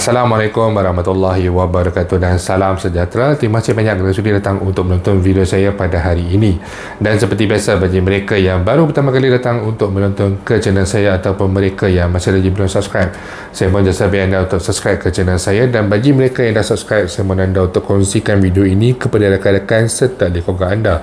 Assalamualaikum warahmatullahi wabarakatuh dan salam sejahtera. Terima kasih banyak kerana sudi datang untuk menonton video saya pada hari ini. Dan seperti biasa, bagi mereka yang baru pertama kali datang untuk menonton ke channel saya ataupun mereka yang masih lagi belum subscribe, saya mohon jasa bagi anda untuk subscribe ke channel saya. Dan bagi mereka yang dah subscribe, saya mohon anda untuk kongsikan video ini kepada rakan-rakan serta di keluarga anda.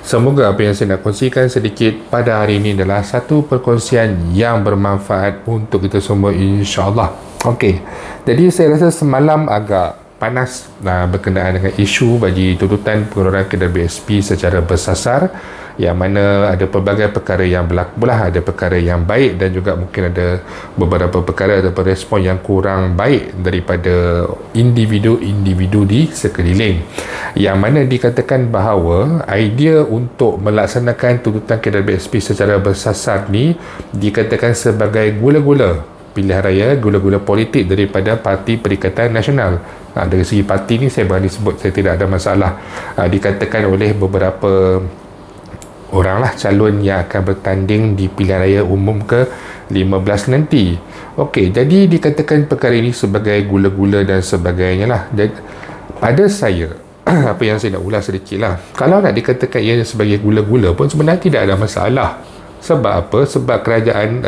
Semoga apa yang saya nak kongsikan sedikit pada hari ini adalah satu perkongsian yang bermanfaat untuk kita semua, insya-Allah. Okey, jadi saya rasa semalam agak panas berkenaan dengan isu bagi tuntutan pengeluaran kadar BSP secara bersasar, yang mana ada pelbagai perkara yang berlaku pula, ada perkara yang baik dan juga mungkin ada beberapa perkara ataupun respon yang kurang baik daripada individu-individu di sekeliling, yang mana dikatakan bahawa idea untuk melaksanakan tuntutan kadar BSP secara bersasar ni dikatakan sebagai gula-gula pilihan raya, gula-gula politik daripada Parti Perikatan Nasional. Dari segi parti ni saya berani sebut, saya tidak ada masalah. Dikatakan oleh beberapa oranglah calon yang akan bertanding di pilihan raya umum ke-15 nanti. Okey, jadi dikatakan perkara ini sebagai gula-gula dan sebagainya lah. Jadi, pada saya apa yang saya nak ulas sedikit lah, kalau nak dikatakan ia sebagai gula-gula pun sebenarnya tidak ada masalah. Sebab apa? Sebab kerajaan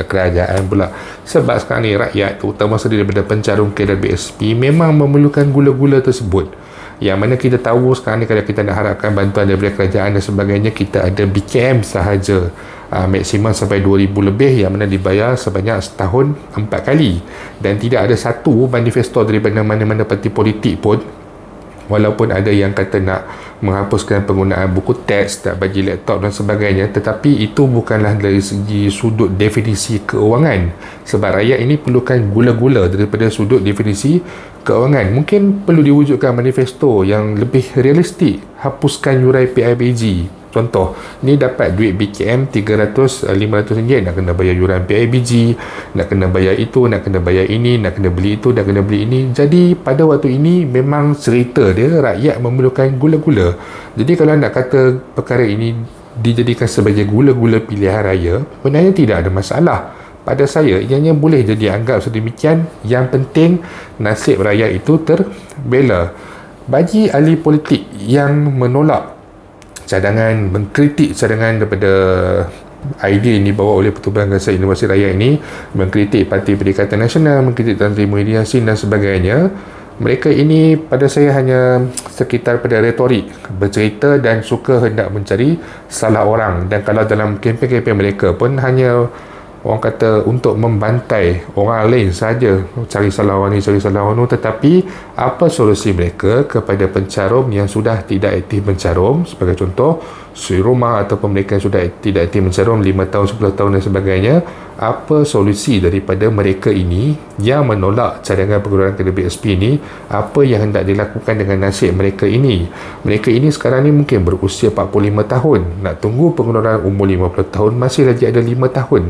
pula. Sebab sekarang ni rakyat, terutama daripada pencarum kadar BSP, memang memerlukan gula-gula tersebut. Yang mana kita tahu sekarang ni, kalau kita nak harapkan bantuan daripada kerajaan dan sebagainya, kita ada BKM sahaja maksimum sampai 2,000 lebih, yang mana dibayar sebanyak setahun 4 kali. Dan tidak ada satu manifesto daripada mana-mana parti politik pun, walaupun ada yang kata nak menghapuskan penggunaan buku teks, tak bagi laptop dan sebagainya, tetapi itu bukanlah dari segi sudut definisi keuangan. Sebab rakyat ini perlukan gula-gula daripada sudut definisi keuangan. Mungkin perlu diwujudkan manifesto yang lebih realistik. Hapuskan yurai PIBG. Contoh, ni dapat duit BKM 300-500 ringgit, nak kena bayar yuran PIBG, nak kena bayar itu, nak kena bayar ini, nak kena beli itu, nak kena beli ini. Jadi pada waktu ini memang cerita dia rakyat memerlukan gula-gula. Jadi kalau nak kata perkara ini dijadikan sebagai gula-gula pilihan raya, sebenarnya tidak ada masalah. Pada saya, ianya boleh jadi anggap sedemikian. Yang penting nasib rakyat itu terbela. Bagi ahli politik yang menolak cadangan, mengkritik cadangan daripada idea yang dibawa oleh Pertubuhan Bangsa Inovasi Rakyat ini, mengkritik Parti Perikatan Nasional, mengkritik Tan Sri Muhyiddin Yassin dan sebagainya, mereka ini pada saya hanya sekitar pada retorik, bercerita dan suka hendak mencari salah orang. Dan kalau dalam kempen-kempen mereka pun hanya orang kata untuk membantai orang lain saja, cari salah orang ni, cari salah orang tu. Tetapi apa solusi mereka kepada pencarum yang sudah tidak aktif mencarum, sebagai contoh suri rumah, ataupun mereka yang sudah tidak aktif mencarum 5 tahun, 10 tahun dan sebagainya? Apa solusi daripada mereka ini yang menolak cadangan pengeluaran kadar BSP ini? Apa yang hendak dilakukan dengan nasib mereka ini? Mereka ini sekarang ni mungkin berusia 45 tahun, nak tunggu pengeluaran umur 50 tahun, masih lagi ada 5 tahun.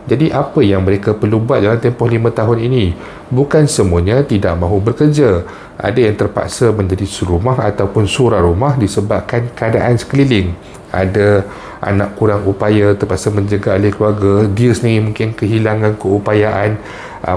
Jadi apa yang mereka perlu buat dalam tempoh 5 tahun ini? Bukan semuanya tidak mahu bekerja. Ada yang terpaksa menjadi surumah ataupun surah rumah disebabkan keadaan sekeliling. Ada anak kurang upaya, terpaksa menjaga ahli keluarga. Dia sendiri mungkin kehilangan keupayaan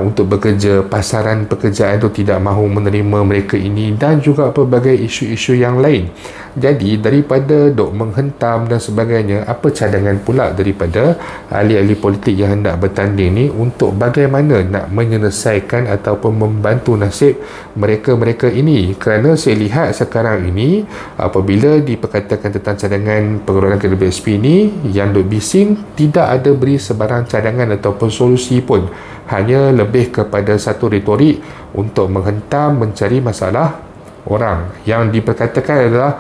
untuk bekerja. Pasaran pekerjaan itu tidak mahu menerima mereka ini, dan juga pelbagai isu-isu yang lain. Jadi daripada dok menghentam dan sebagainya, apa cadangan pula daripada ahli-ahli politik yang hendak bertanding ni untuk bagaimana nak menyelesaikan ataupun membantu nasib mereka-mereka ini? Kerana saya lihat sekarang ini, apabila diperkatakan tentang cadangan pengeluaran kadar BSP ini, yang duk bising tidak ada beri sebarang cadangan ataupun solusi pun, hanya lebih kepada satu retorik untuk menghentam, mencari masalah orang. Yang diperkatakan adalah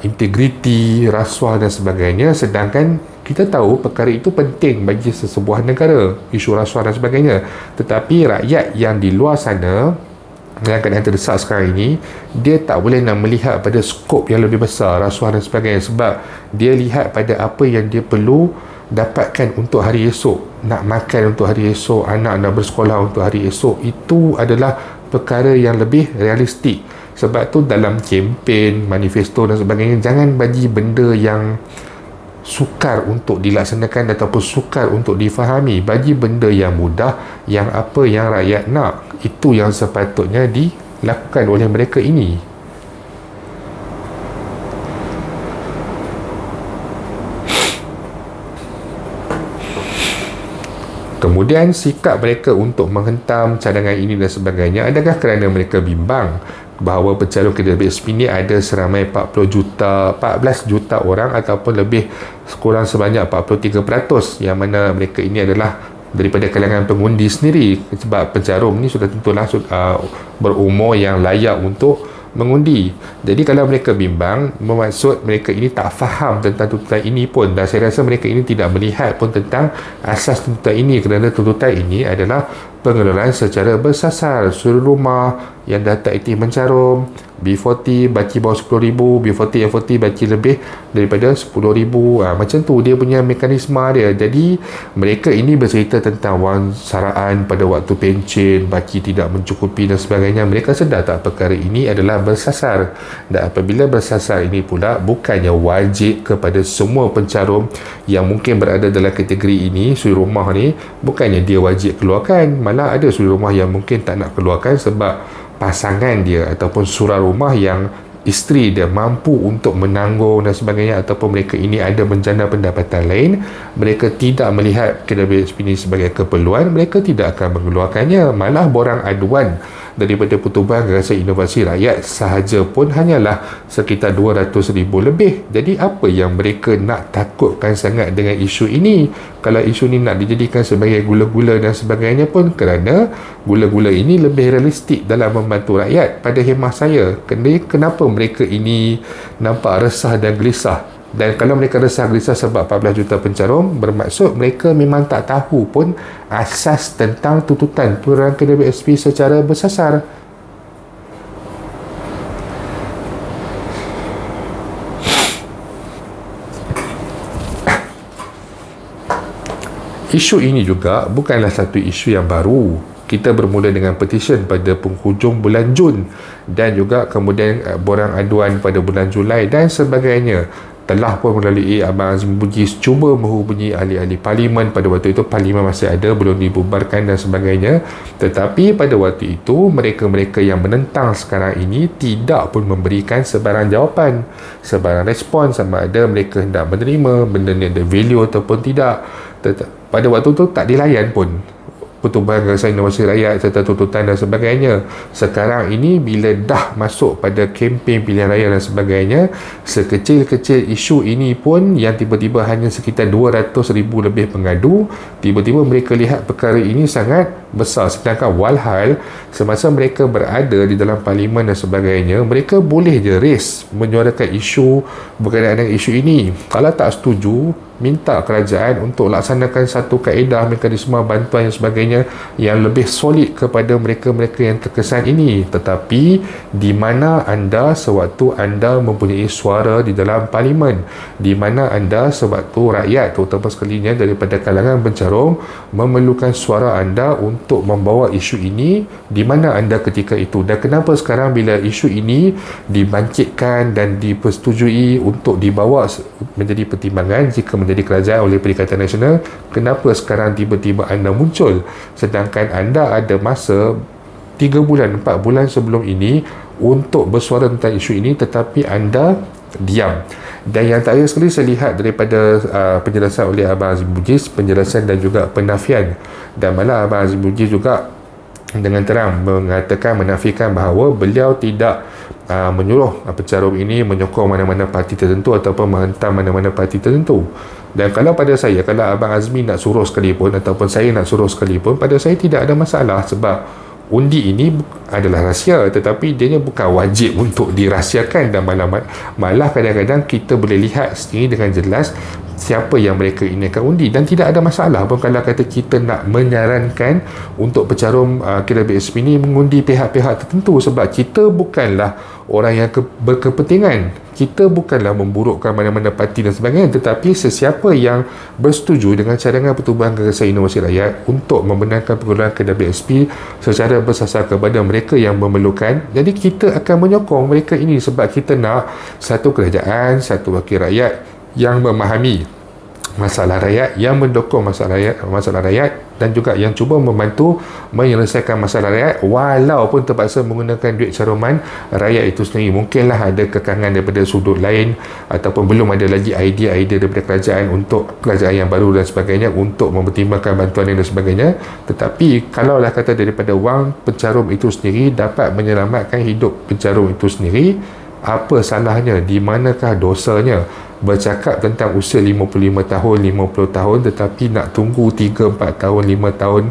integriti, rasuah dan sebagainya, sedangkan kita tahu perkara itu penting bagi sesebuah negara, isu rasuah dan sebagainya. Tetapi rakyat yang di luar sana, dalam keadaan terdesak sekarang ini, dia tak boleh nak melihat pada skop yang lebih besar, rasuah dan sebagainya, sebab dia lihat pada apa yang dia perlu dapatkan untuk hari esok, nak makan untuk hari esok, anak nak bersekolah untuk hari esok. Itu adalah perkara yang lebih realistik. Sebab tu dalam kempen, manifesto dan sebagainya, jangan bagi benda yang sukar untuk dilaksanakan ataupun sukar untuk difahami. Bagi benda yang mudah, yang apa yang rakyat nak. itu yang sepatutnya dilakukan oleh mereka ini. Kemudian sikap mereka untuk menghentam cadangan ini dan sebagainya, adakah kerana mereka bimbang bahawa pencalon KWSP ini ada seramai 14 juta orang ataupun lebih kurang sebanyak 43%, yang mana mereka ini adalah daripada kalangan pengundi sendiri, sebab pencarum ni sudah tentulah berumur yang layak untuk mengundi. Jadi kalau mereka bimbang, bermaksud mereka ini tak faham tentang tuntutan ini pun, dan saya rasa mereka ini tidak melihat pun tentang asas tuntutan ini, kerana tuntutan ini adalah pengeluaran secara bersasar. Suri rumah yang dah tak aktif mencarum, B40 baki bawah 10,000, B40 F40 baki lebih daripada 10,000. Macam tu dia punya mekanisme dia. Jadi mereka ini bercerita tentang wang saraan pada waktu pencen, baki tidak mencukupi dan sebagainya. Mereka sedar tak perkara ini adalah bersasar, dan apabila bersasar ini pula bukannya wajib kepada semua pencarum yang mungkin berada dalam kategori ini. Suri rumah ni bukannya dia wajib keluarkan, malah ada suri rumah yang mungkin tak nak keluarkan sebab pasangan dia ataupun surat rumah yang isteri dia mampu untuk menanggung dan sebagainya, ataupun mereka ini ada menjana pendapatan lain, mereka tidak melihat KWSP ini sebagai keperluan, mereka tidak akan mengeluarkannya. Malah borang aduan daripada Pertubuhan Gagasan Inovasi Rakyat sahaja pun hanyalah sekitar 200,000 lebih. Jadi apa yang mereka nak takutkan sangat dengan isu ini? Kalau isu ini nak dijadikan sebagai gula-gula dan sebagainya pun, kerana gula-gula ini lebih realistik dalam membantu rakyat pada khemah saya. Kenapa mereka ini nampak resah dan gelisah? Dan kalau mereka resah gelisah sebab 14 juta pencarum, bermaksud mereka memang tak tahu pun asas tentang tuntutan pengeluaran KWSP secara bersasar. Isu ini juga bukanlah satu isu yang baru. Kita bermula dengan petisyen pada penghujung bulan Jun, dan juga kemudian borang aduan pada bulan Julai dan sebagainya. Telah pun melalui Abang Azmi Bugis cuba menghubungi ahli-ahli parlimen. Pada waktu itu parlimen masih ada, belum dibubarkan dan sebagainya. Tetapi pada waktu itu mereka-mereka yang menentang sekarang ini tidak pun memberikan sebarang jawapan, sebarang respon sama ada mereka hendak menerima benda ni ada value ataupun tidak. Pada waktu itu tak dilayan pun Pertubuhan Gagasan Inovasi Rakyat serta tuntutan dan sebagainya. Sekarang ini bila dah masuk pada kempen pilihan raya dan sebagainya, sekecil-kecil isu ini pun yang tiba-tiba hanya sekitar 200,000 lebih pengadu, tiba-tiba mereka lihat perkara ini sangat besar. Sedangkan walhal semasa mereka berada di dalam parlimen dan sebagainya, mereka boleh je raise, menyuarakan isu berkaitan dengan isu ini. Kalau tak setuju, minta kerajaan untuk laksanakan satu kaedah mekanisme bantuan dan sebagainya yang lebih solid kepada mereka-mereka yang terkesan ini. Tetapi di mana anda sewaktu anda mempunyai suara di dalam parlimen, di mana anda sewaktu rakyat terutama sekalinya daripada kalangan pencarum memerlukan suara anda untuk membawa isu ini, di mana anda ketika itu? Dan kenapa sekarang bila isu ini dibangkitkan dan dipersetujui untuk dibawa menjadi pertimbangan jika menjadi kerajaan oleh Perikatan Nasional, kenapa sekarang tiba-tiba anda muncul, sedangkan anda ada masa 3 bulan, 4 bulan sebelum ini untuk bersuara tentang isu ini, tetapi anda diam. Dan yang terakhir sekali saya lihat daripada penjelasan oleh Abang Azmi Bugis, penjelasan dan juga penafian, dan malah Abang Azmi Bugis juga dengan terang mengatakan, menafikan bahawa beliau tidak menyuruh pencarum ini menyokong mana-mana parti tertentu ataupun menghentam mana-mana parti tertentu. Dan kalau pada saya, kalau Abang Azmi nak suruh sekalipun ataupun saya nak suruh sekalipun, pada saya tidak ada masalah, sebab undi ini adalah rahsia, tetapi dia bukan wajib untuk dirahsiakan. Dan malah kadang-kadang kita boleh lihat sendiri dengan jelas siapa yang mereka ini akan undi, dan tidak ada masalah pun kalau kata kita nak menyarankan untuk pencarum KWSP ini mengundi pihak-pihak tertentu, sebab kita bukanlah orang yang berkepentingan, kita bukanlah memburukkan mana-mana parti dan sebagainya, tetapi sesiapa yang bersetuju dengan cadangan Pertubuhan Gagasan Inovasi Rakyat untuk membenarkan pengeluaran KWSP secara bersasar kepada mereka yang memerlukan, jadi kita akan menyokong mereka ini, sebab kita nak satu kerajaan, satu wakil rakyat yang memahami masalah rakyat, yang mendukung masalah rakyat dan juga yang cuba membantu menyelesaikan masalah rakyat walaupun terpaksa menggunakan duit caruman rakyat itu sendiri. Mungkinlah ada kekangan daripada sudut lain ataupun belum ada lagi idea-idea daripada kerajaan untuk kerajaan yang baru dan sebagainya untuk mempertimbangkan bantuan dan sebagainya. Tetapi kalaulah kata daripada wang pencarum itu sendiri dapat menyelamatkan hidup pencarum itu sendiri, apa salahnya? Di manakah dosanya bercakap tentang usia 55 tahun, 50 tahun tetapi nak tunggu 3, 4 tahun, 5 tahun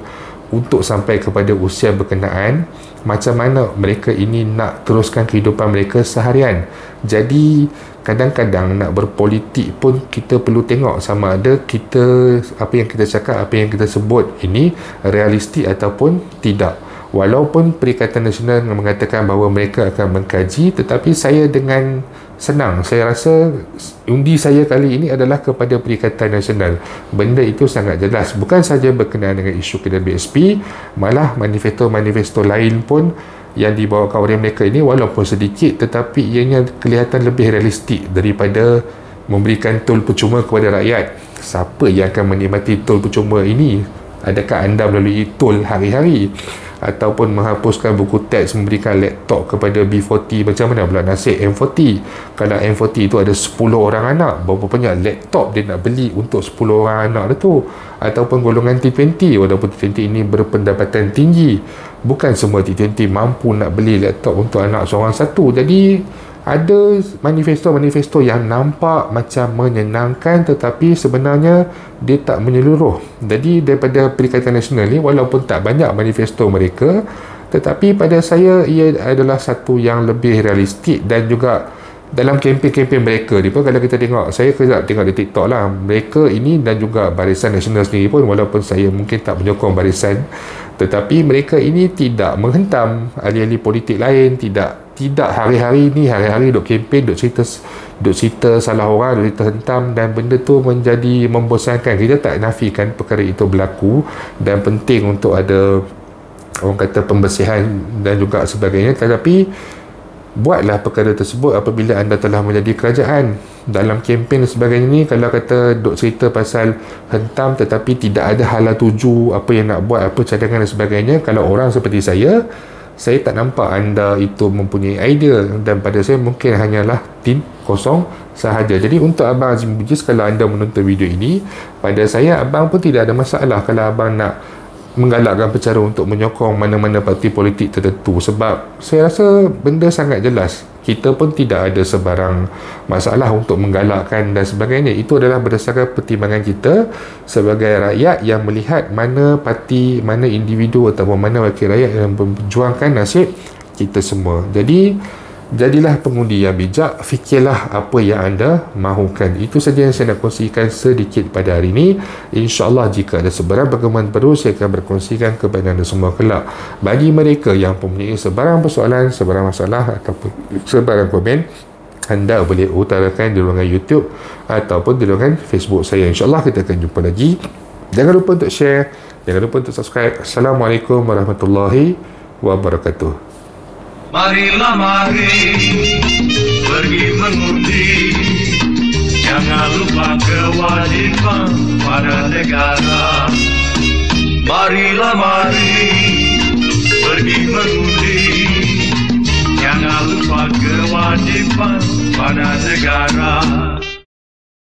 untuk sampai kepada usia berkenaan? Macam mana mereka ini nak teruskan kehidupan mereka seharian? Jadi kadang-kadang nak berpolitik pun kita perlu tengok sama ada kita, apa yang kita cakap, apa yang kita sebut ini realistik ataupun tidak. Walaupun Perikatan Nasional mengatakan bahawa mereka akan mengkaji, tetapi saya dengan senang, saya rasa undi saya kali ini adalah kepada Perikatan Nasional. Benda itu sangat jelas, bukan saja berkenaan dengan isu kedai BSP, malah manifesto-manifesto lain pun yang dibawakan oleh mereka ini walaupun sedikit tetapi ianya kelihatan lebih realistik daripada memberikan tol percuma kepada rakyat. Siapa yang akan menikmati tol percuma ini? Adakah anda melalui tol hari-hari? Ataupun menghapuskan buku teks, memberikan laptop kepada B40? Macam mana pula nasib M40? Kalau M40 itu ada 10 orang anak, berapa banyak laptop dia nak beli untuk 10 orang anak tu? Ataupun golongan T20, walaupun T20 ini berpendapatan tinggi, bukan semua T20 mampu nak beli laptop untuk anak seorang satu. Jadi ada manifesto-manifesto yang nampak macam menyenangkan tetapi sebenarnya dia tak menyeluruh. Jadi daripada Perikatan Nasional ni, walaupun tak banyak manifesto mereka, tetapi pada saya ia adalah satu yang lebih realistik. Dan juga dalam kempen-kempen mereka ni pun, kalau kita tengok, saya kerap tengok di TikTok lah, mereka ini dan juga Barisan Nasional sendiri pun, walaupun saya mungkin tak menyokong barisan, tetapi mereka ini tidak menghentam ahli-ahli politik lain, tidak hari-hari ni, hari-hari duk kempen, duk cerita salah orang, duk cerita hentam, dan benda tu menjadi membosankan. Kita tak nafikan perkara itu berlaku dan penting untuk ada, orang kata, pembersihan dan juga sebagainya, tetapi buatlah perkara tersebut apabila anda telah menjadi kerajaan. Dalam kempen dan sebagainya ni, kalau kata duk cerita pasal hentam tetapi tidak ada hala tuju apa yang nak buat, apa cadangan dan sebagainya, kalau orang seperti saya tak nampak anda itu mempunyai idea, dan pada saya mungkin hanyalah tim kosong sahaja. Jadi untuk Abang Azim Bugis, kalau anda menonton video ini, pada saya abang pun tidak ada masalah kalau abang nak menggalakkan pencara untuk menyokong mana-mana parti politik tertentu, sebab saya rasa benda sangat jelas. Kita pun tidak ada sebarang masalah untuk menggalakkan dan sebagainya. Itu adalah berdasarkan pertimbangan kita sebagai rakyat yang melihat mana parti, mana individu ataupun mana wakil rakyat yang memperjuangkan nasib kita semua. Jadi jadilah pengundi yang bijak, fikirlah apa yang anda mahukan. Itu saja yang saya nak kongsikan sedikit pada hari ini. InsyaAllah jika ada sebarang perkembangan baru, saya akan berkongsikan kepada anda semua kelak. Bagi mereka yang mempunyai sebarang persoalan, sebarang masalah ataupun sebarang komen, anda boleh utarakan di ruangan YouTube ataupun di ruangan Facebook saya. InsyaAllah kita akan jumpa lagi. Jangan lupa untuk share, jangan lupa untuk subscribe. Assalamualaikum warahmatullahi wabarakatuh. Marilah mari pergi mengundi, jangan lupa kewajiban pada negara. Marilah mari pergi mengundi, jangan lupa kewajiban pada negara.